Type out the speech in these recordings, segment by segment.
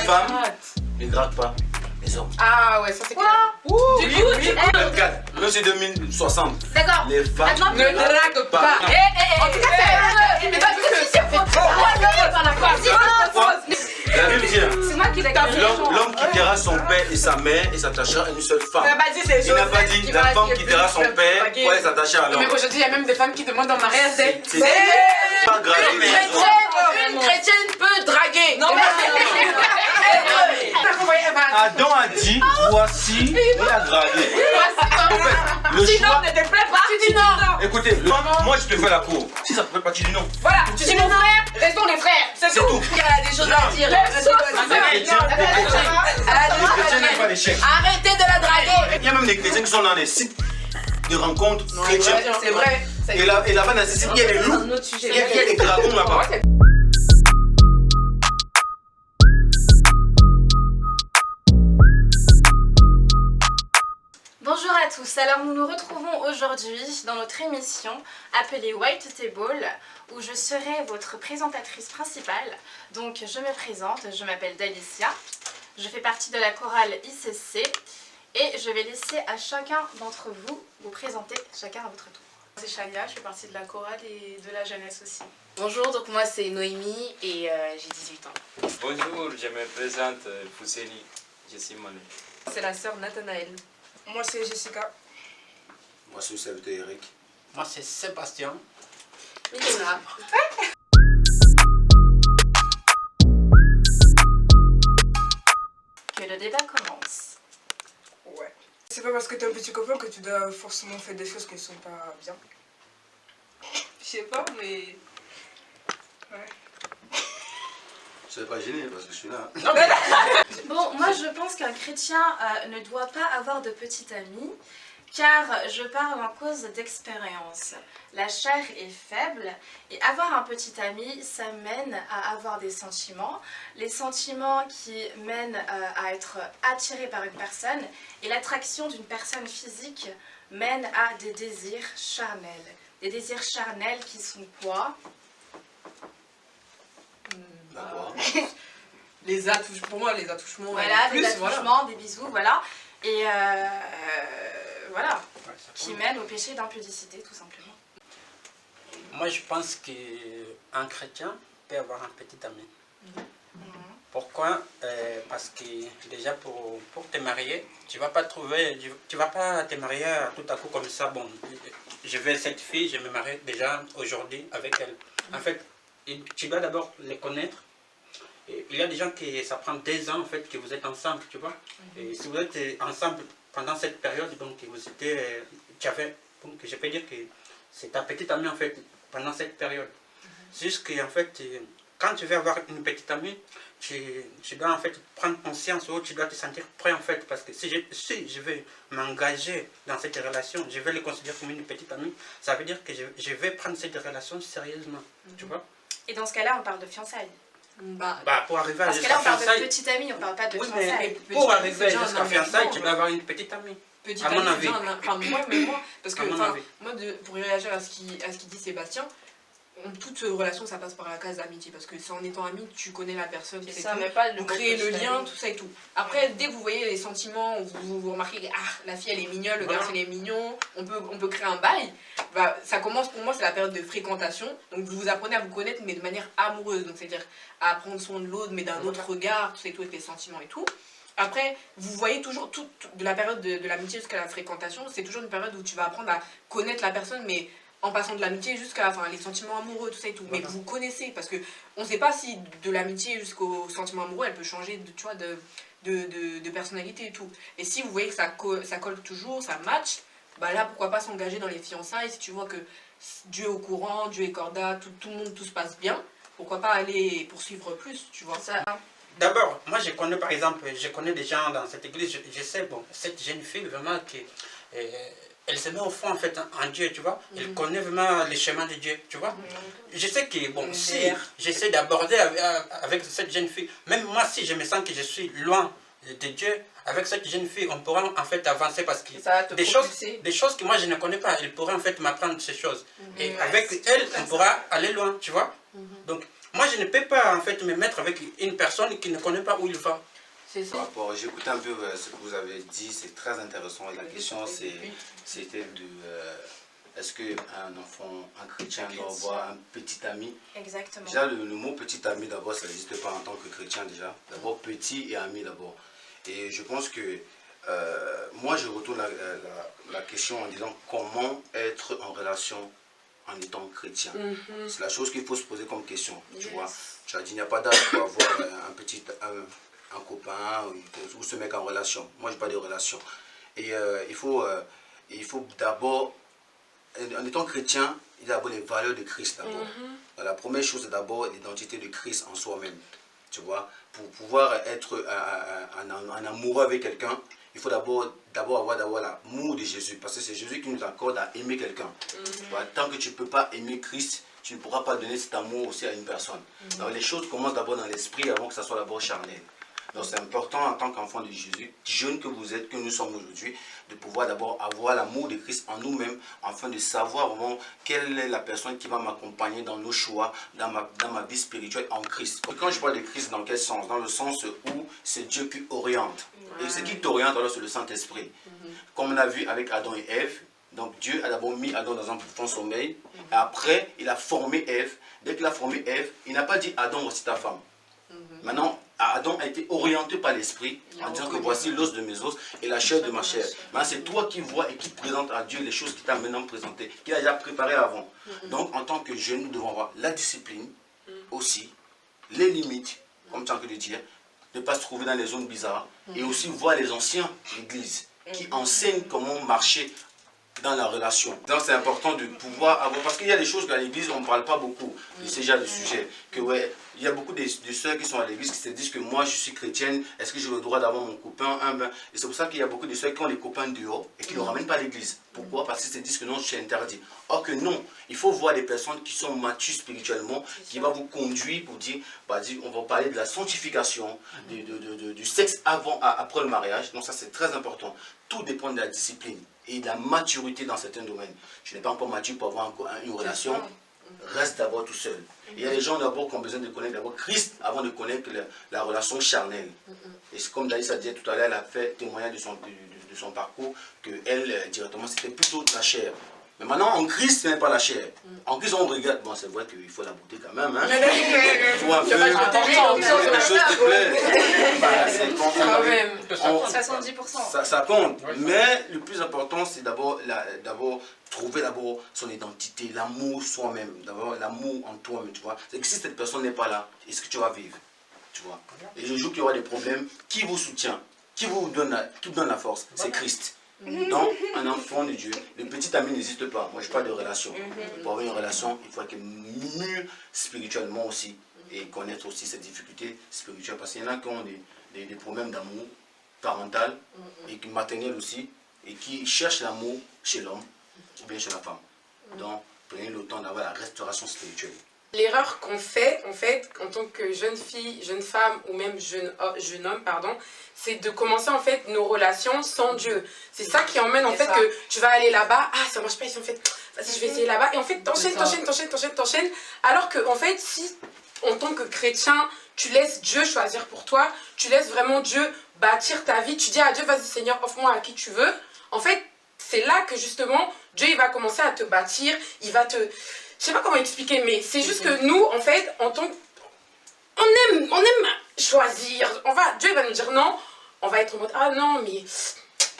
femmes ne draguent pas les hommes. Ah ouais, ça c'est clair. Du coup, Là c'est 2060. d'accord. Les femmes Maintenant, Ne drague pas. En tout cas, c'est mais pas tout de suite, c'est La Bible dit, c'est moi qui l'ai l'homme quittera son père et sa mère et s'attachera à une seule femme. Il Il n'a pas dit la femme quittera son père pour aller s'attacher à l'homme. Mais aujourd'hui, il y a même des femmes qui demandent en mariage des... C'est pas grave. Une chrétienne peut draguer. Non, Adam a dit voici et a dragué. En fait, le choix. ne te plaît pas, tu dis non. Écoutez, moi je te fais la cour. Si ça ne te plaît pas, tu dis non. Voilà, tu dis mon frère, restons les frères. C'est tout. Il y a des choses à dire. Les chrétiens n'aiment pas les chèques. Arrêtez de la draguer. Il y a même des chrétiens qui sont dans des sites de rencontres chrétiens. C'est vrai. Et là-bas, dans ces sites, il y a des loups. Il y a des dragons là-bas. Bonjour à tous, alors nous nous retrouvons aujourd'hui dans notre émission appelée White Table où je serai votre présentatrice principale. Donc je me présente, je m'appelle Dalicia, je fais partie de la chorale ICC et je vais laisser à chacun d'entre vous vous présenter chacun à votre tour. C'est Chania, je fais partie de la chorale et de la jeunesse aussi. Bonjour, donc moi c'est Noémie et j'ai 18 ans. Bonjour, je me présente Fousseni, je suis Mané. C'est la sœur Nathanaël. Moi c'est Jessica. Moi, c'est le serviteur Eric. Moi, c'est Sébastien. Milena. Que le débat commence. Ouais. C'est pas parce que t'es un petit copain que tu dois forcément faire des choses qui sont pas bien. Je sais pas, mais... Ouais. Je ne vais pas gêner parce que je suis là. Bon, moi je pense qu'un chrétien ne doit pas avoir de petit ami, car je parle en cause d'expérience. La chair est faible et avoir un petit ami, ça mène à avoir des sentiments. Les sentiments qui mènent à être attiré par une personne et l'attraction d'une personne physique mène à des désirs charnels. Des désirs charnels qui sont quoi? Les attouchements, pour moi les attouchements. Voilà, plus, des attouchements, des bisous, voilà. Et voilà, qui mène au péché d'impudicité, tout simplement. Moi, je pense qu'un chrétien peut avoir un petit ami. Pourquoi? Parce que déjà pour te marier, tu vas pas te marier tout à coup comme ça. Bon, je veux cette fille, je me marie déjà aujourd'hui avec elle. En fait, tu dois d'abord les connaître. Et il y a des gens qui, ça prend 2 ans en fait que vous êtes ensemble, tu vois. Et si vous êtes ensemble pendant cette période, donc vous étiez, donc je peux dire que c'est ta petite amie en fait pendant cette période. C'est juste qu'en fait, quand tu veux avoir une petite amie, tu dois en fait prendre conscience ou tu dois te sentir prêt en fait, parce que si je vais m'engager dans cette relation, je vais le considérer comme une petite amie, ça veut dire que je vais prendre cette relation sérieusement, tu vois. Et dans ce cas-là, on parle de fiançailles. Pour arriver à Parce que là, on parle de fiançailles, petite amie, on parle pas de oui, fiançailles. mais pour arriver jusqu'à fiançailles, tu dois avoir une petite amie. Petit à mon ami, avis. enfin moi, parce que À mon enfin, avis. moi pour réagir à ce qu'il dit Sébastien, toute relation ça passe par la case d'amitié, parce que c'est en étant ami tu connais la personne, C'est c'est ça, tout. mais pas le Vous mot créez le petit lien, ami. tout ça et tout. Après, dès que vous voyez les sentiments, vous remarquez que la fille elle est mignonne, le garçon il est mignon, on peut créer un bail, bah, ça commence pour moi, c'est la période de fréquentation. Donc vous apprenez à vous connaître, mais de manière amoureuse, donc c'est-à-dire à prendre soin de l'autre, mais d'un autre regard, tout ça et tout, avec les sentiments et tout. Après, vous voyez toujours de la période de l'amitié jusqu'à la fréquentation, c'est toujours une période où tu vas apprendre à connaître la personne, mais en passant de l'amitié jusqu'à les sentiments amoureux, tout ça et tout. Mais vous connaissez, parce que on ne sait pas si de l'amitié jusqu'au sentiment amoureux, elle peut changer de personnalité et tout. Et si vous voyez que ça colle toujours, ça match, bah là, pourquoi pas s'engager dans les fiançailles, si tu vois que Dieu est au courant, Dieu est corda, tout le monde, tout se passe bien, pourquoi pas aller poursuivre plus, tu vois. Ça, D'abord, moi je connais par exemple, je connais des gens dans cette église, je sais, bon, cette jeune fille vraiment qui, elle se met au fond en fait en Dieu, tu vois, elle connaît vraiment les chemins de Dieu, tu vois. Je sais que, bon, si j'essaie d'aborder avec cette jeune fille, même moi si je me sens que je suis loin de Dieu, avec cette jeune fille, on pourra en fait avancer parce que des choses que moi je ne connais pas, elle pourrait en fait m'apprendre ces choses. Et avec elle, on pourra aller loin, tu vois. Donc, Moi, je ne peux pas en fait me mettre avec une personne qui ne connaît pas où il va. C'est ça. Par rapport, j'écoute un peu ce que vous avez dit, c'est très intéressant. La question, c'était de est-ce qu'un enfant, un chrétien doit avoir un petit ami? Exactement. Déjà, le mot petit ami, d'abord, ça n'existe pas en tant que chrétien déjà. D'abord, petit et ami d'abord. Et je pense que moi, je retourne la question en disant comment être en relation en étant chrétien. C'est la chose qu'il faut se poser comme question. Tu vois, tu as dit, il n'y a pas d'âge pour avoir un copain ou se mettre en relation. Moi, je n'ai pas de relation. Et il faut d'abord, en étant chrétien, il y a d'abord les valeurs de Christ d'abord. La première chose, c'est d'abord l'identité de Christ en soi-même. Tu vois, pour pouvoir être un amoureux avec quelqu'un, il faut d'abord avoir l'amour de Jésus. Parce que c'est Jésus qui nous accorde à aimer quelqu'un. Tant que tu ne peux pas aimer Christ, tu ne pourras pas donner cet amour aussi à une personne. Donc les choses commencent d'abord dans l'esprit avant que ça soit d'abord charnel. Donc c'est important en tant qu'enfant de Jésus, jeune que vous êtes, que nous sommes aujourd'hui, de pouvoir d'abord avoir l'amour de Christ en nous-mêmes, afin de savoir vraiment quelle est la personne qui va m'accompagner dans nos choix, dans ma vie spirituelle en Christ. Quand je parle de Christ, dans quel sens? Dans le sens où c'est Dieu qui oriente. Et ce qui t'oriente alors c'est le Saint-Esprit. Comme on a vu avec Adam et Ève, donc Dieu a d'abord mis Adam dans un profond sommeil, et après il a formé Ève. Dès qu'il a formé Ève, il n'a pas dit Adam voici ta femme. Maintenant, Adam a été orienté par l'esprit en disant que voici l'os de mes os et la chair de ma chair. Maintenant, c'est toi qui vois et qui présente à Dieu les choses qu'il t'a maintenant présentées, qu'il a déjà préparées avant. Donc, en tant que jeune, nous devons avoir la discipline aussi, les limites, comme tu as envie de dire, ne pas se trouver dans les zones bizarres et aussi voir les anciens de l'Église qui enseignent comment marcher dans la relation. Donc c'est important de pouvoir avoir, parce qu'il y a des choses qu'à l'église on ne parle pas beaucoup, c'est déjà le sujet, que ouais, il y a beaucoup de sœurs qui sont à l'église qui se disent que moi je suis chrétienne, est-ce que j'ai le droit d'avoir mon copain? Et c'est pour ça qu'il y a beaucoup de sœurs qui ont des copains dehors et qui ne le ramènent pas à l'église. Pourquoi? Parce qu'ils se disent que non, c'est interdit. Or que non, il faut voir des personnes qui sont matures spirituellement, qui vont vous conduire pour dire, on va parler de la sanctification, du sexe après le mariage. Donc ça c'est très important. Tout dépend de la discipline et de la maturité dans certains domaines. Je n'ai pas encore mature pour avoir une relation. Reste d'abord tout seul. Il y a des gens d'abord qui ont besoin de connaître d'abord Christ avant de connaître la relation charnelle. Et c'est comme Dalisa disait tout à l'heure, elle a fait témoignage de son parcours, qu'elle, directement, c'était plutôt la chair. Mais maintenant, en Christ, ce n'est pas la chair. En Christ, on regarde. Bon, c'est vrai qu'il faut la beauté quand même. Hein. Il faut un peu. Les choses te plaisent. Quand même. 70%. Ça compte. Mais le plus important, c'est d'abord trouver son identité, l'amour soi-même. D'abord, l'amour en toi-même, tu vois. C'est que si cette personne n'est pas là, est-ce que tu vas vivre? Tu vois. Et le jour qu'il y aura des problèmes, qui vous soutient? Qui vous donne la force? C'est Christ. Donc, un enfant de Dieu, le petit ami n'existe pas. Moi, je parle de relation. Pour avoir une relation, il faut être mûr spirituellement aussi et connaître aussi ses difficultés spirituelles. Parce qu'il y en a qui ont des problèmes d'amour parental et maternel aussi et qui cherchent l'amour chez l'homme ou bien chez la femme. Donc, prenez le temps d'avoir la restauration spirituelle. L'erreur qu'on fait, en fait, en tant que jeune fille, jeune femme ou même jeune homme, pardon, c'est de commencer en fait nos relations sans Dieu. C'est ça qui emmène en fait que tu vas aller là-bas, ah ça marche pas ici en fait, vas-y je vais essayer là-bas, et en fait t'enchaînes, alors que en fait si en tant que chrétien, tu laisses Dieu choisir pour toi, tu laisses vraiment Dieu bâtir ta vie, tu dis à Dieu vas-y Seigneur offre-moi à qui tu veux, en fait c'est là que justement Dieu il va commencer à te bâtir, il va te... Je sais pas comment expliquer, mais c'est juste que nous, en fait, en tant que... On aime choisir. Dieu va nous dire non. On va être en mode, ah non, mais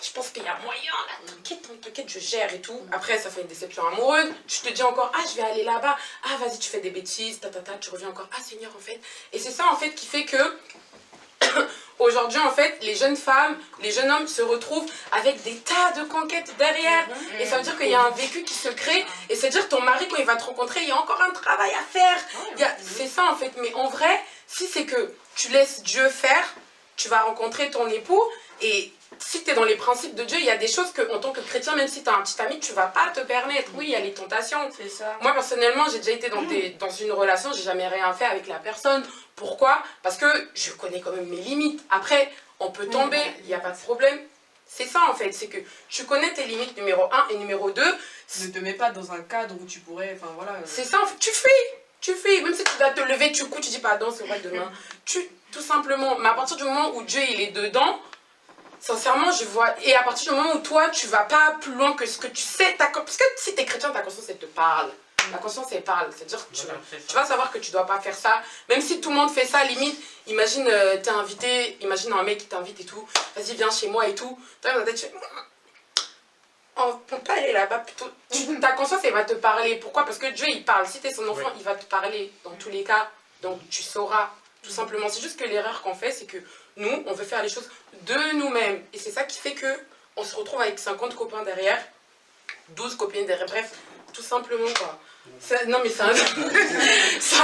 je pense qu'il y a moyen, là. T'inquiète, je gère et tout. Après, ça fait une déception amoureuse. Tu te dis encore, ah, je vais aller là-bas. Ah, vas-y, tu fais des bêtises, tu reviens encore. Ah, Seigneur, en fait. Et c'est ça, en fait, qui fait que... Aujourd'hui, en fait, les jeunes femmes, les jeunes hommes se retrouvent avec des tas de conquêtes derrière. Et ça veut dire qu'il y a un vécu qui se crée. Et c'est-à-dire ton mari, quand il va te rencontrer, il y a encore un travail à faire. C'est ça, en fait. Mais en vrai, si c'est que tu laisses Dieu faire, tu vas rencontrer ton époux. Et si tu es dans les principes de Dieu, il y a des choses que, en tant que chrétien, même si tu as un petit ami, tu ne vas pas te permettre. Oui, il y a les tentations. C'est ça. Moi, personnellement, j'ai déjà été dans une relation, j'ai jamais rien fait avec la personne. Pourquoi? Parce que je connais quand même mes limites. Après, on peut tomber, il n'y a pas de problème. C'est ça en fait, c'est que tu connais tes limites numéro 1 et numéro 2. Ne te mets pas dans un cadre où tu pourrais, enfin voilà. C'est ça, en fait, tu fuis. tu fais, même si tu dois te lever, tu couds, tu dis pardon, c'est vrai demain. Tout simplement, mais à partir du moment où Dieu il est dedans, sincèrement, je vois, et à partir du moment où toi, tu vas pas plus loin que ce que tu sais, parce que si t'es chrétien, ta conscience, elle te parle. La conscience, elle parle. C'est-à-dire que tu vas savoir que tu dois pas faire ça. Même si tout le monde fait ça, limite, imagine, t'es invité, imagine un mec qui t'invite et tout, vas-y, viens chez moi et tout. Toi, dans ta tête, tu fais, on peut pas aller là-bas plutôt. Ta conscience, elle va te parler. Pourquoi? Parce que Dieu, il parle. Si t'es son enfant, il va te parler dans tous les cas. Donc, tu sauras, tout simplement. C'est juste que l'erreur qu'on fait, c'est que nous, on veut faire les choses de nous-mêmes. Et c'est ça qui fait que on se retrouve avec 50 copains derrière, 12 copines derrière, bref, tout simplement, quoi. Non, mais c'est un exemple. C'est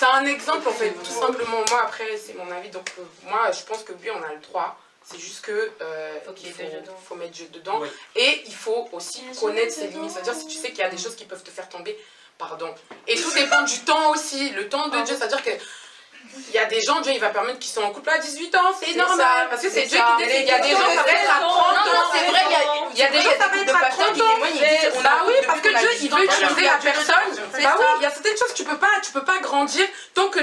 un exemple, en fait, tout simplement. Moi, après, c'est mon avis. Donc, moi, je pense que oui, on a le droit. C'est juste que faut mettre Dieu dedans. Oui. Et il faut aussi connaître ses limites. C'est-à-dire, si tu sais qu'il y a des choses qui peuvent te faire tomber, pardon. Et tout dépend du temps aussi, le temps de Dieu. C'est-à-dire que il y a des gens, Dieu il va permettre qu'ils sont en couple à 18 ans, c'est normal. Ça, parce que c'est Dieu qui décide. Il y a des gens, ça va être à 30 ans. C'est vrai, il y a des gens, ça va être à 30 ans. Bah oui, parce que Dieu il veut utiliser la personne. Bah oui, il y a certaines choses que tu peux pas grandir tant que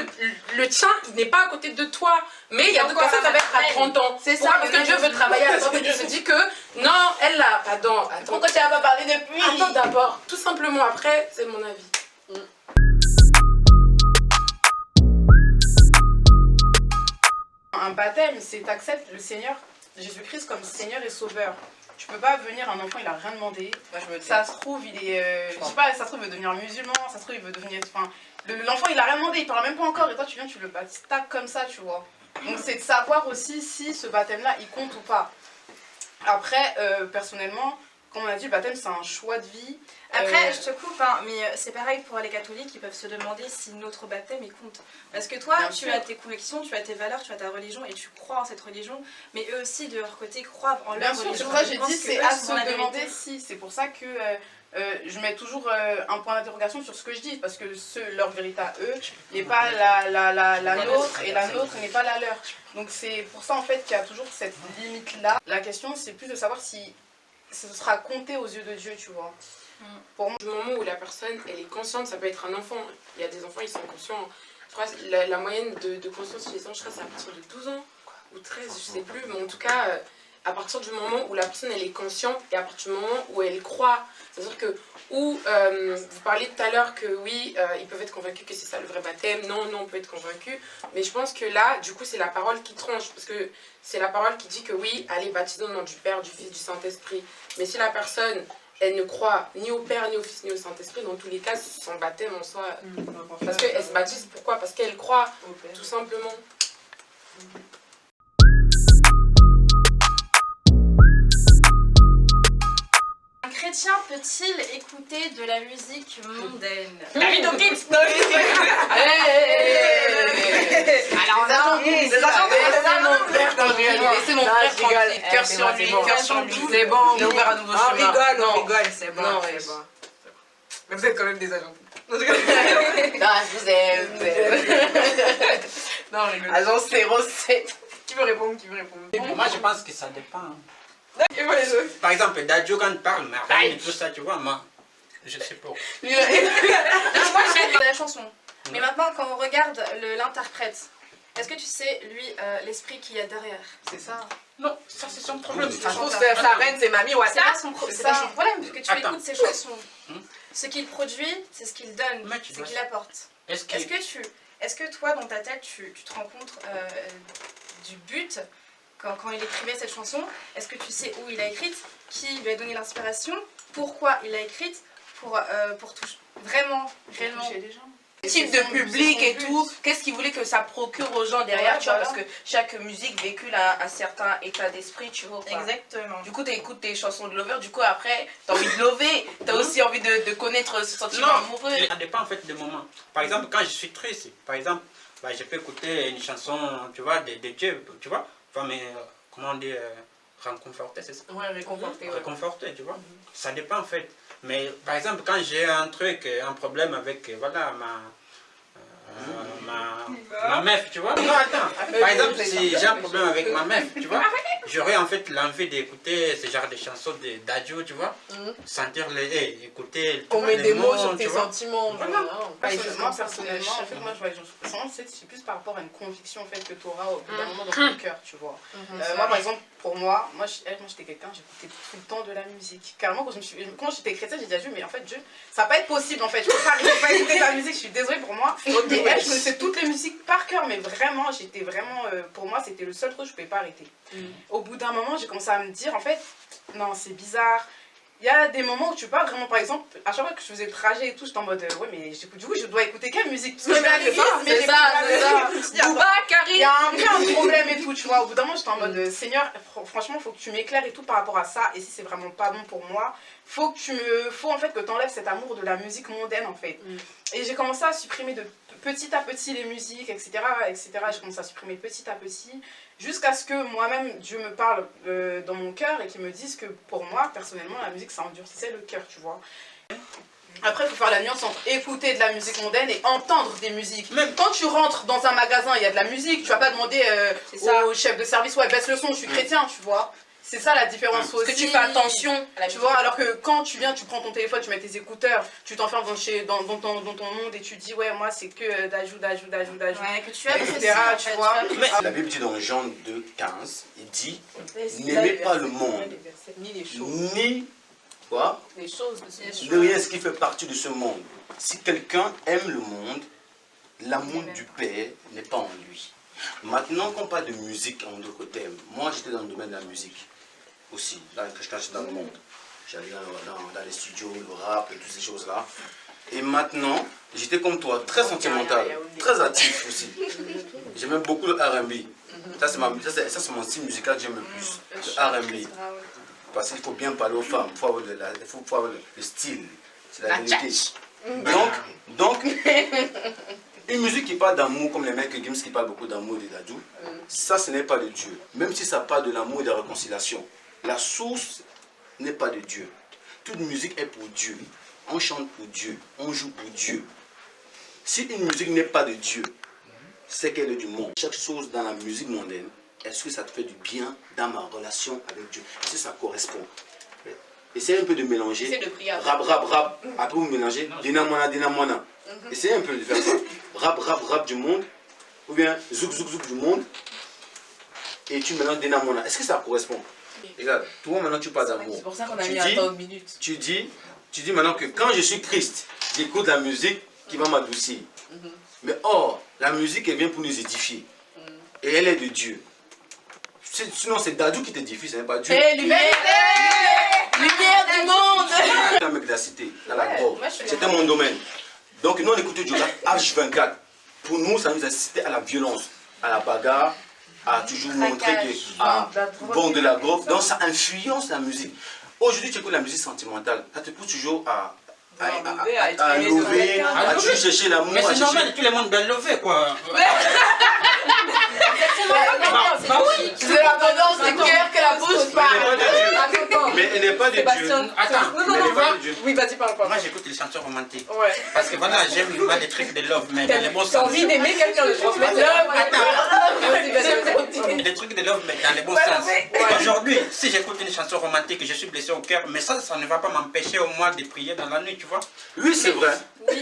le tien il n'est pas à côté de toi. Mais il y a d'autres personnes, ça va être à 30 ans. C'est ça, parce que Dieu veut travailler à toi. Dieu se dit que non, elle là, pardon, attends. Pourquoi tu n'as pas parlé depuis? Attends d'abord, tout simplement après, c'est mon avis. Un baptême, c'est t'acceptes le Seigneur Jésus-Christ comme Seigneur et Sauveur. Tu peux pas venir, un enfant il a rien demandé. Ça se trouve, il est. je sais pas, ça se trouve, il veut devenir musulman, ça se trouve, il veut devenir. Enfin, l'enfant il a rien demandé, il parle même pas encore, et toi tu viens, tu le baptises comme ça, tu vois. Donc c'est de savoir aussi si ce baptême-là il compte ou pas. Après, personnellement, comme on a dit, le baptême c'est un choix de vie. Après, je te coupe, hein, mais c'est pareil pour les catholiques, ils peuvent se demander si notre baptême il compte. Parce que toi, tu as tes convictions, tu as tes valeurs, tu as ta religion et tu crois en cette religion, mais eux aussi, de leur côté, croient en leur religion. Bien sûr, c'est pour ça que j'ai dit, c'est à se demander si. C'est pour ça que je mets toujours un point d'interrogation sur ce que je dis, parce que leur vérité à eux n'est pas la nôtre, et la nôtre n'est pas la leur. Donc c'est pour ça en fait qu'il y a toujours cette limite-là. La question, c'est plus de savoir si ce sera compté aux yeux de Dieu, tu vois. Pour moi, du moment où la personne elle est consciente, ça peut être un enfant. Il y a des enfants, ils sont conscients. Je crois que la moyenne de conscience chez les enfants, je crois que c'est à partir de 12 ans ou 13, je sais plus. Mais en tout cas, à partir du moment où la personne elle est consciente et à partir du moment où elle croit. C'est-à-dire que, vous parliez tout à l'heure que oui, ils peuvent être convaincus que c'est ça le vrai baptême. Non, on peut être convaincu. Mais je pense que là, du coup, c'est la parole qui tranche. Parce que c'est la parole qui dit que oui, allez, baptisez au nom du Père, du Fils, du Saint-Esprit. Mais si la personne, elle ne croit ni au Père, ni au Fils, ni au Saint-Esprit, dans tous les cas, son baptême en soi. Parce qu'elle se baptise, pourquoi? Parce qu'elle croit, tout simplement. Un chrétien peut-il écouter de la musique mondaine? La vie de Kids. Laissez mon frère tranquille, cœur sur lui, cœur sur lui. C'est bon, on est ouvert à nouveau chemin. On rigole, c'est bon. Non, c'est bon. Mais vous êtes quand même des agents. Non, je vous aime. Non, on rigole. Agence 07. Qui veut répondre? Moi, je pense que ça dépend. Et moi, les autres. Par exemple, Dadjo, quand il parle, mais rien et tout ça, tu vois, moi, je sais pas. Moi, j'aime la chanson. Mais maintenant, quand on regarde l'interprète, est-ce que tu sais, lui, l'esprit qu'il y a derrière? C'est ça. Non, ça c'est son problème. Ça se trouve, sa reine, c'est mamie, ouais. C'est pas son problème, parce que tu Attends. écoutes ses chansons. Ce qu'il produit, c'est ce qu'il donne, Mais tu ce vois qu'il apporte. Est-ce Est-ce que toi, dans ta tête, tu te rends compte du but quand il écrivait cette chanson? Est-ce que tu sais où il a écrite? Qui lui a donné l'inspiration? Pourquoi il l'a écrite? Pour toucher réellement Type de public et tout, qu'est-ce qu'il voulait que ça procure aux gens derrière, tu vois, parce que chaque musique véhicule un certain état d'esprit, tu vois. Exactement. Du coup, tu écoutes tes chansons de lover, du coup, après, tu as envie de lover, tu as aussi envie de connaître ce sentiment amoureux. Ça dépend en fait des moments. Par exemple, quand je suis triste, par exemple, bah, je peux écouter une chanson, tu vois, de Dieu, tu vois, enfin, mais comment on dit, réconforter, c'est ça? Ouais, réconforter. Réconforter, tu vois. Ça dépend en fait. Mais par exemple, quand j'ai un truc, un problème avec, voilà, ma meuf, tu vois. Non, attends. Par exemple, si j'ai un problème avec ma meuf, tu vois, j'aurais en fait l'envie d'écouter ce genre de chansons d'Adjo, tu vois. Sentir écouter On met des mots sur tes sentiments. Personnellement, en fait, moi, je vois les gens. C'est plus par rapport à une conviction en fait, que tu auras au bout d'un moment dans ton cœur, tu vois. Moi, par exemple, pour moi, j'étais quelqu'un, j'écoutais tout le temps de la musique. Carrément, quand j'étais chrétienne, j'ai dit à Dieu, mais en fait, Dieu, ça va pas être possible, en fait. Je peux pas écouter de la musique, je suis désolée pour moi. Et elle, je connaissais toutes les musiques par cœur, mais vraiment, pour moi, c'était le seul truc que je pouvais pas arrêter. Au bout d'un moment, j'ai commencé à me dire, en fait, non, c'est bizarre. Il y a des moments où tu parles vraiment, par exemple, à chaque fois que je faisais le trajet et tout, j'étais en mode, ouais, mais du coup, je dois écouter quelle musique? Parce que je vais à l'église, mais c'est ça. Bouba, il y a un problème et tout, tu vois. Au bout d'un moment, j'étais en mode, Seigneur, franchement, il faut que tu m'éclaires et tout par rapport à ça. Et si c'est vraiment pas bon pour moi, faut en fait que tu enlèves cet amour de la musique mondaine, en fait. Et j'ai commencé à supprimer de petit à petit les musiques, etc. etc. J'ai commencé à supprimer petit à petit, jusqu'à ce que moi-même, Dieu me parle dans mon cœur et qu'il me dise que pour moi, personnellement, la musique, ça endurcissait le cœur, tu vois. Après, il faut faire la nuance entre écouter de la musique mondaine et entendre des musiques. Même quand tu rentres dans un magasin, il y a de la musique, tu vas pas demander au chef de service, ouais, baisse le son, je suis chrétien, tu vois. C'est ça la différence aussi. Parce que tu fais attention à la tu vois, alors que quand tu viens, tu prends ton téléphone, tu mets tes écouteurs, tu t'enfermes dans ton monde et tu dis, ouais, moi, c'est que d'ajout. Ouais, que tu as etc. Tu vois. La Bible dit dans Jean 2, 15, il dit, n'aimez pas le monde, ni les choses. ni quoi, Les choses de ce de rien ce qui fait partie de ce monde. Si quelqu'un aime le monde, l'amour du Père n'est pas en lui. Maintenant qu'on parle de musique en d'autres thèmes, moi j'étais dans le domaine de la musique aussi, quand j'étais dans le monde. J'allais dans les studios, le rap et toutes ces choses-là. Et maintenant, j'étais comme toi, très sentimental, très actif aussi. J'aimais beaucoup le R&B. Ça c'est mon style musical que j'aime le plus, le R&B. Parce qu'il faut bien parler aux femmes, il faut avoir le style, c'est la vérité. Donc, une musique qui parle d'amour, comme les mecs et Gims qui parlent beaucoup d'amour et d'adou, ça ce n'est pas de Dieu. Même si ça parle de l'amour et de la réconciliation, la source n'est pas de Dieu. Toute musique est pour Dieu. On chante pour Dieu, on joue pour Dieu. Si une musique n'est pas de Dieu, c'est qu'elle est du monde. Chaque chose dans la musique mondaine, est-ce que ça te fait du bien dans ma relation avec Dieu? Si ça correspond. Essayez un peu de mélanger. Essayez de prier. Rap. Après vous mélangez. Dinamona. Essayez un peu de faire ça. Rap du monde. Ou bien zouk du monde. Et tu mélanges Dinamona. Est-ce que ça correspond? Regarde, toi maintenant tu parles d'amour. C'est pour ça qu'on a mis un temps aux minutes. Tu dis maintenant que quand je suis Christ, j'écoute la musique qui va m'adoucir. Mais or, la musique elle vient pour nous édifier. Et elle est de Dieu. Sinon c'est Dadou qui t'édifie, ce n'est pas Dieu. Lumière du monde. Dans la cité, dans la gorge. C'était mon domaine. Donc nous on écoutait du rap H24. Pour nous, ça nous a incité à la violence, à la bagarre, à toujours montrer que bon de la gorge. Donc ça influence la musique. Aujourd'hui, tu écoutes la musique sentimentale. Ça te pousse toujours à lever, à toujours chercher l'amour. Mais c'est normal, tout le monde doit lever quoi. C'est l'abondance des cœurs que la bouche parle. Mais elle n'est pas de Dieu. Attends, Oui, vas-y, parle. moi j'écoute les chansons romantiques. Ouais. Parce que voilà, j'aime pas les trucs de love, mais dans les bons T'as sens. envie d'aimer quelqu'un, de transmettre love. Des trucs de love, mais dans les bons sens. Aujourd'hui, si j'écoute une chanson romantique, je suis blessé au cœur, mais ça ne va pas m'empêcher au moins de prier dans la nuit, tu vois. Oui, c'est vrai.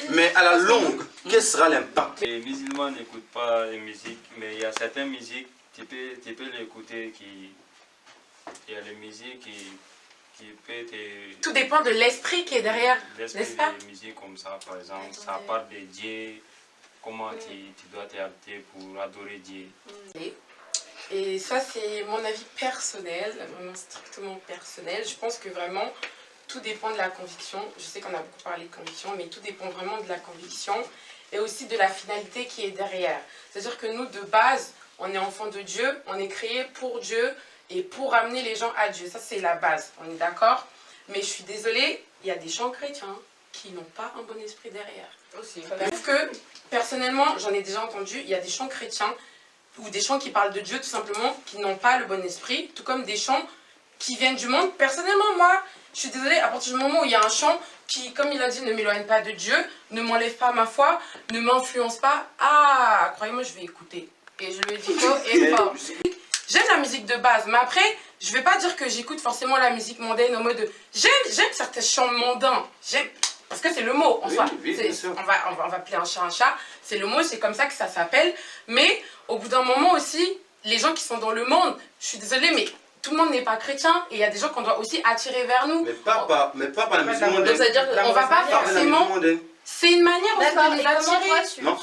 Mais à la longue, quel sera l'impact? Les musulmans n'écoutent pas les musiques, mais il y a certaines musiques, tu peux l'écouter, il y a les musiques qui peut te... Tout dépend de l'esprit qui est derrière, L'esprit n'est-ce pas? des musiques comme ça, par exemple, ça parle de Dieu, comment tu dois t'adapter pour adorer Dieu. Et ça, c'est mon avis personnel, vraiment strictement personnel. Je pense que vraiment, tout dépend de la conviction. Je sais qu'on a beaucoup parlé de conviction, mais tout dépend vraiment de la conviction et aussi de la finalité qui est derrière. C'est-à-dire que nous, de base, on est enfants de Dieu, on est créés pour Dieu et pour amener les gens à Dieu. Ça, c'est la base, on est d'accord? Mais je suis désolée, il y a des gens chrétiens qui n'ont pas un bon esprit derrière. Aussi. Je trouve que, personnellement, j'en ai déjà entendu, il y a des chants chrétiens ou des chants qui parlent de Dieu tout simplement, qui n'ont pas le bon esprit, tout comme des chants qui viennent du monde. Personnellement, moi, je suis désolée, à partir du moment où il y a un chant qui, comme il a dit, ne m'éloigne pas de Dieu, ne m'enlève pas ma foi, ne m'influence pas, croyez-moi, je vais écouter. Et je le dis haut et fort. j'aime la musique de base, mais après, je vais pas dire que j'écoute forcément la musique mondaine en mode j'aime certains chants mondains, j'aime parce que c'est le mot en Oui, soi. oui, bien sûr. On va appeler un chat, c'est le mot, c'est comme ça que ça s'appelle. Mais au bout d'un moment aussi, les gens qui sont dans le monde, je suis désolée, mais tout le monde n'est pas chrétien et il y a des gens qu'on doit aussi attirer vers nous. Mais pas par la musique mondaine. Donc ça veut dire qu'on va pas forcément. C'est une manière aussi D'accord, de et les comment toi attirer. tu... Non.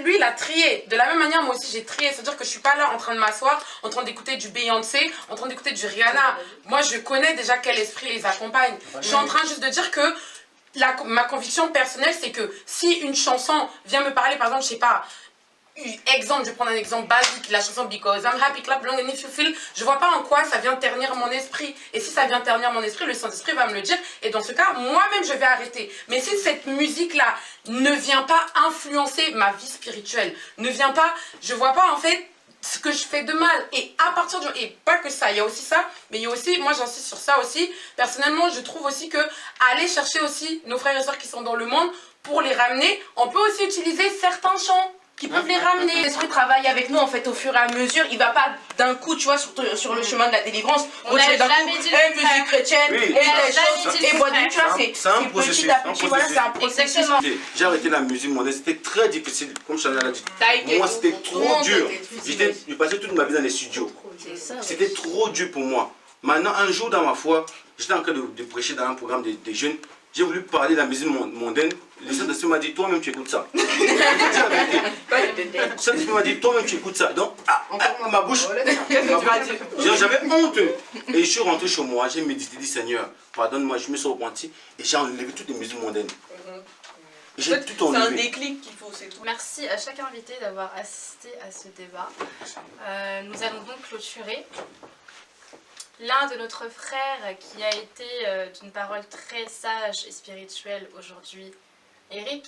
Lui, il a trié. De la même manière, moi aussi, j'ai trié. C'est-à-dire que je suis pas là en train de m'asseoir, en train d'écouter du Beyoncé, en train d'écouter du Rihanna. Moi, je connais déjà quel esprit les accompagne. Je suis en train juste de dire que ma conviction personnelle, c'est que si une chanson vient me parler, par exemple, je sais pas, exemple, je vais prendre un exemple basique, la chanson Because I'm happy, clap long and if you feel, je vois pas en quoi ça vient ternir mon esprit. Et si ça vient ternir mon esprit, le Saint-Esprit va me le dire. Et dans ce cas, moi-même, je vais arrêter. Mais si cette musique-là ne vient pas influencer ma vie spirituelle, ne vient pas, je vois pas en fait ce que je fais de mal. Et à partir et pas que ça, il y a aussi ça, mais il y a aussi, moi j'insiste sur ça aussi, personnellement, je trouve aussi que aller chercher aussi nos frères et sœurs qui sont dans le monde, pour les ramener, on peut aussi utiliser certains chants qui peuvent les ramener. L'esprit travaille avec nous en fait au fur et à mesure. Il va pas d'un coup, tu vois, sur le chemin de la délivrance. On n'a jamais dit le musique chrétienne, Oui. et On n'a des jamais choses, dit le et bois frère. tu vois, C'est un c'est processus, petit à un petit, voilà, c'est un processus. Exactement. J'ai arrêté la musique mondaine, c'était très difficile, comme Chanel a dit. Ça a été Moi, pour c'était tout trop le monde, dur. c'était difficile. J'ai passé toute ma vie dans les studios. C'est ça. C'était trop dur pour moi. Maintenant, un jour dans ma foi, j'étais en train de prêcher dans un programme des jeunes. J'ai voulu parler de la musique mondaine. Le Saint-Esprit m'a dit, toi-même tu écoutes ça. Je te dis la vérité. Le Saint-Esprit m'a dit, toi-même tu écoutes ça. Donc, ma bouche, j'avais honte. Et je suis rentré chez moi, j'ai médité, dit Seigneur, pardonne-moi, je me suis repenti et j'ai enlevé toutes les musiques mondaines. Et j'ai tout C'est un enlevé. déclic qu'il faut, c'est tout. Merci à chaque invité d'avoir assisté à ce débat. Nous allons donc clôturer. L'un de notre frère qui a été d'une parole très sage et spirituelle aujourd'hui, Eric.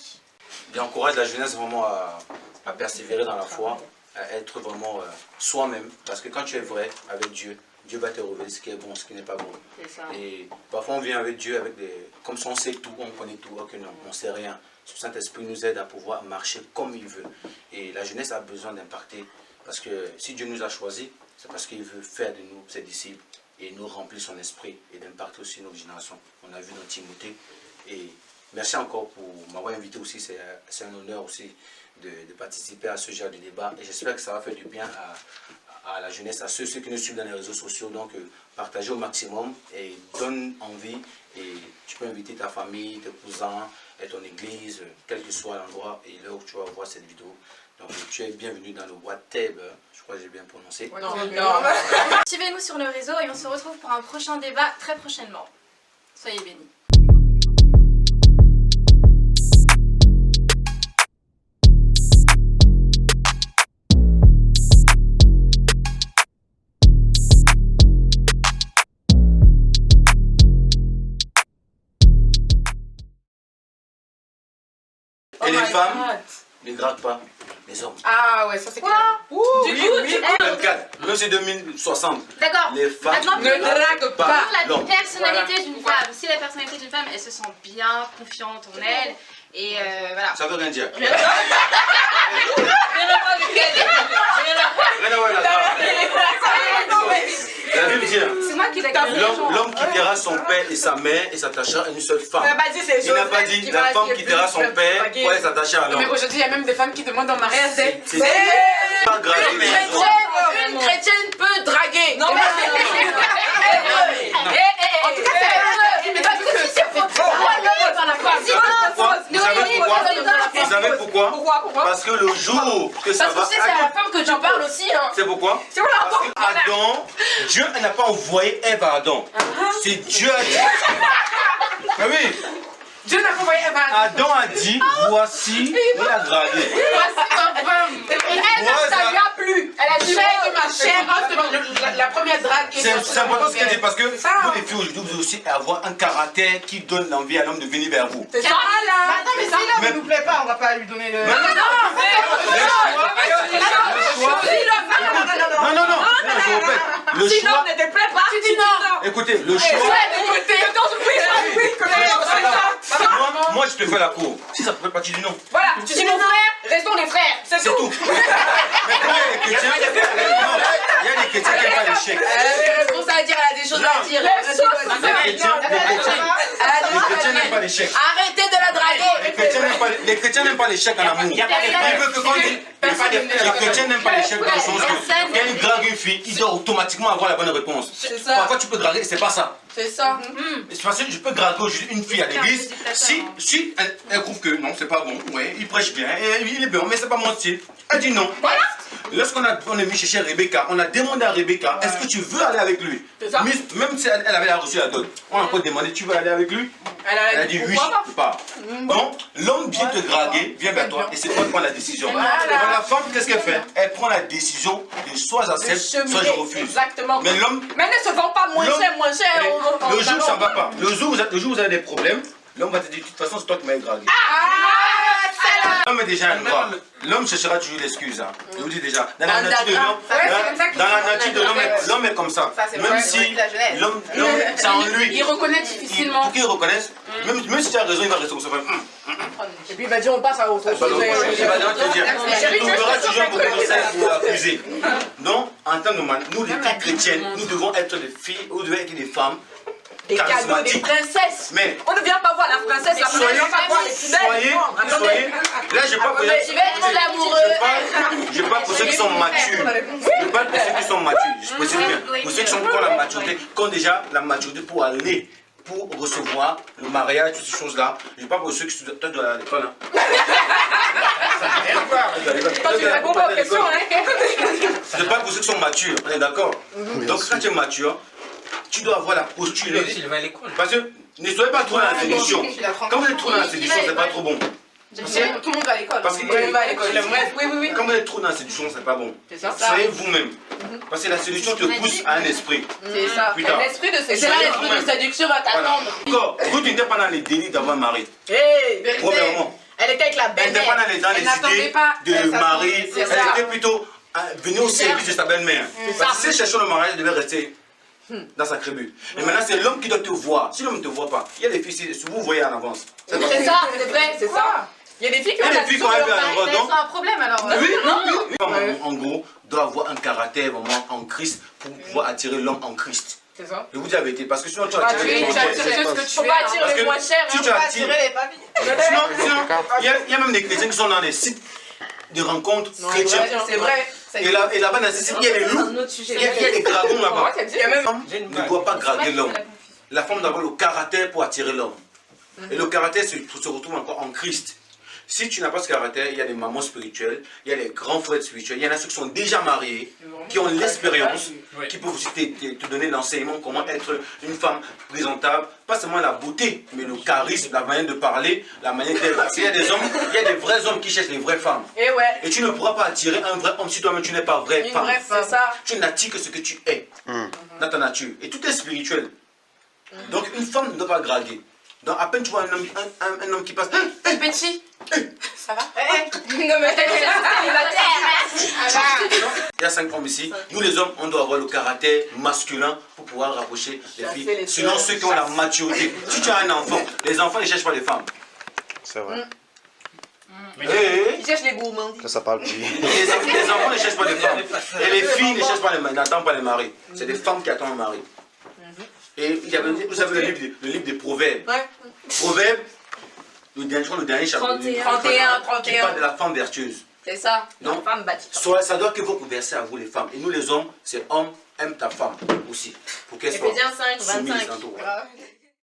J'encourage la jeunesse vraiment à persévérer dans la foi, à être vraiment soi-même. Parce que quand tu es vrai avec Dieu, Dieu va te révéler ce qui est bon, ce qui n'est pas bon. Et parfois on vient avec Dieu avec comme si on sait tout, on connaît tout. Ok, non, on ne sait rien. Le Saint-Esprit nous aide à pouvoir marcher comme il veut. Et la jeunesse a besoin d'impacter. Parce que si Dieu nous a choisis, c'est parce qu'il veut faire de nous ses disciples et nous remplir son esprit et d'impacter aussi nos générations. On a vu dans Timothée. Et merci encore pour m'avoir invité aussi. C'est un honneur aussi de participer à ce genre de débat. Et j'espère que ça va faire du bien à la jeunesse, à ceux qui nous suivent dans les réseaux sociaux. Donc, partagez au maximum et donne envie. Et tu peux inviter ta famille, tes cousins, et ton église, quel que soit l'endroit et l'heure où tu vas voir cette vidéo. Donc, tu es bienvenu dans le Wateb. Je crois que j'ai bien prononcé. Suivez-nous sur nos réseaux et on se retrouve pour un prochain débat très prochainement. Soyez bénis. Et les femmes ne draguent pas les hommes. Ah ouais, ça c'est clair. Du coup, 24, même si 2060, d'accord. les femmes Maintenant, Ne drague pour pas. la l'homme. personnalité d'une femme, si la personnalité d'une femme, elle se sent bien, confiante en elle, et voilà. Ça veut rien dire. Rien à voir avec La Bible dit, C'est moi qui l'ai l'homme quittera son père et sa mère et s'attachera à une seule femme. Il n'a pas dit la femme quittera son père pour aller s'attacher à Mais l'homme. aujourd'hui, il y a même des femmes qui demandent en mariage. C'est pas grave. Une chrétienne peut draguer. Non, mais En tout cas, c'est mais parce que si c'est faux, Vous savez pourquoi? Pourquoi? Parce que le jour que ça Parce va... que c'est à la femme que tu parles aussi. Hein. C'est pourquoi? C'est voilà. Parce que Adam, Dieu n'a pas envoyé Ève à Adam. C'est Dieu a dit. Ah oui, Dieu n'a pas envoyé Eva. Adam a dit, voici la draguée. Voici ma femme. Et elle, ça lui a plu. Elle a dit, Chair de ma chair. La première drague. C'est important ce qu'elle dit parce que vous les filles aujourd'hui, vous devez aussi avoir un caractère qui donne l'envie à l'homme de venir vers vous. c'est ça. Attends, mais si l'homme Mais- ne nous plaît pas, on va pas lui donner le. Non, je répète. Le Si choix, l'homme ne te plaît pas, tu dis non. écoutez, le choix. Moi, je te fais la cour. Si ça ne peut pas, tu dis non. Voilà, tu dis mon frère, restons les frères. C'est C'est tout. tout. Mais quand il y a des chrétiens, non, il y a des chrétiens n'aiment pas l'échec. Elle a des réponses à dire, elle a des choses à dire. Les chrétiens n'aiment pas l'échec. Arrêtez de la draguer. Les chrétiens n'aiment pas l'échec en amour. Ils veulent que quand les chrétiens n'aiment pas l'échec dans le sens que quand ils draguent une fille, ils doivent automatiquement avoir la bonne réponse. Parfois tu peux draguer, c'est pas ça. C'est ça. C'est parce que je peux draguer une fille à l'église si elle trouve que non, c'est pas bon, ouais, il prêche bien, il est bien, mais c'est pas mon style. Elle dit non. Voilà. Lorsqu'on est venu chercher Rebecca, on a demandé à Rebecca, est-ce que tu veux aller avec lui? Même si elle avait reçu la dot, on a encore demandé, tu veux aller avec lui? Elle a dit oui, je peux pas. Donc, l'homme vient te draguer, vient vers toi, et c'est toi qui prends la décision. La femme, qu'est-ce qu'elle fait? Elle prend la décision de soit j'accepte, soit je refuse. Exactement. Mais l'homme. Mais elle ne se vend pas moins cher. Le jour, ça ne va pas. Le jour où vous avez des problèmes, l'homme va te dire, de toute façon, c'est toi qui m'as dragué. L'homme est déjà un droit. L'homme cherchera toujours l'excuse. Hein. Je vous dis déjà. Dans la nature de l'homme, l'homme est comme ça. Même si l'homme, c'est en lui. Il reconnaît difficilement. Pour qu'il reconnaisse, même si tu as raison, il va rester comme ça. Et puis il va dire on passe à autre chose. Il va te dire. Tu trouveras toujours beaucoup de conseils pour accuser. Donc, en tant que nous, les filles chrétiennes, nous devons être des filles, ou devons être des femmes. Des cadeaux, des princesses. Mais on ne vient pas voir la princesse, la princesse vient pas voir les plus soyez. Là, je parle pour je parle pour ceux qui sont matures. Je parle pour ceux qui sont matures. Je précise bien. Pour ceux qui sont pour la maturité, qui ont déjà la maturité pour aller, pour recevoir le mariage, toutes ces choses-là. Je parle pour ceux qui sont à l'école. Tu réponds pas aux questions, je parle pour ceux qui sont matures. On est d'accord? Donc, quand tu es mature, tu dois avoir la posture. Parce que ne soyez pas trop dans la séduction. Quand vous êtes trop dans la séduction, c'est pas trop bon. Tout le monde va à l'école. Parce que tout le monde va à l'école. Oui. Quand vous êtes trop dans la séduction, c'est pas bon. Soyez vous-même. Parce que la séduction te pousse à un esprit. C'est ça. L'esprit de séduction. L'esprit de séduction va t'attendre. Encore, Ruth n'était pas dans les délits d'avoir un mari. Premièrement. Elle était avec la belle-mère. Elle n'était pas dans les idées de mari. Elle était plutôt venue au service de sa belle-mère. Parce que si elle cherchait le mariage, elle devait rester dans sa tribu. Et maintenant, c'est l'homme qui doit te voir. Si l'homme ne te voit pas, il y a des filles, si vous voyez en avance. C'est ça, c'est vrai, c'est ça. Il y a des filles qui ont un problème alors. Oui. En gros, doit avoir un caractère vraiment en Christ pour pouvoir attirer l'homme en Christ. C'est ça. Je vous dis la vérité, parce que sinon tu vas attirer les faut pas attirer les moins chers, si tu attires les papilles. Sinon, il y a même des chrétiens qui sont dans des sites de rencontres chrétiens. C'est vrai. Et là-bas, dans ces sites, il y a les loups, il y a les dragons là-bas. La femme ne doit pas draguer l'homme. La femme doit avoir le caractère pour attirer l'homme. Et le caractère se retrouve encore en Christ. Si tu n'as pas ce caractère, il y a des mamans spirituelles, il y a des grands frères spirituels, il y en a ceux qui sont déjà mariés, qui ont l'expérience, qui peuvent aussi te donner l'enseignement, comment être une femme présentable, pas seulement la beauté, mais le charisme, la manière de parler, la manière d'être. Parce qu'il y a des hommes, il y a des vrais hommes qui cherchent les vraies femmes. Et tu ne pourras pas attirer un vrai homme si toi-même tu n'es pas vraie femme. Tu n'attires que ce que tu es dans ta nature. Et tout est spirituel. Donc une femme ne doit pas draguer. Donc à peine tu vois un homme qui passe. Petit. Ça va? Non mais il y a 5 hommes ici. Nous les hommes, on doit avoir le caractère masculin pour pouvoir rapprocher les filles. Sinon ceux qui ont la maturité. Si tu as un enfant, les enfants ne cherchent pas les femmes. C'est vrai. Ils cherchent les gourmands. Ça parle plus. Les enfants ne cherchent pas les femmes. Et les filles ne cherchent pas n'attendent pas les maris. C'est des femmes qui attendent un mari. Et il y avait, vous savez le livre des Proverbes. Proverbes, le dernier chapitre. 31. Qui parle de la femme vertueuse. C'est ça. Donc, femme bâtie. Ça doit que vous verser à vous les femmes. Et nous les hommes, c'est homme, aime ta femme aussi. Pour qu'elle soit Éphésiens 5, 25. soumise en tout.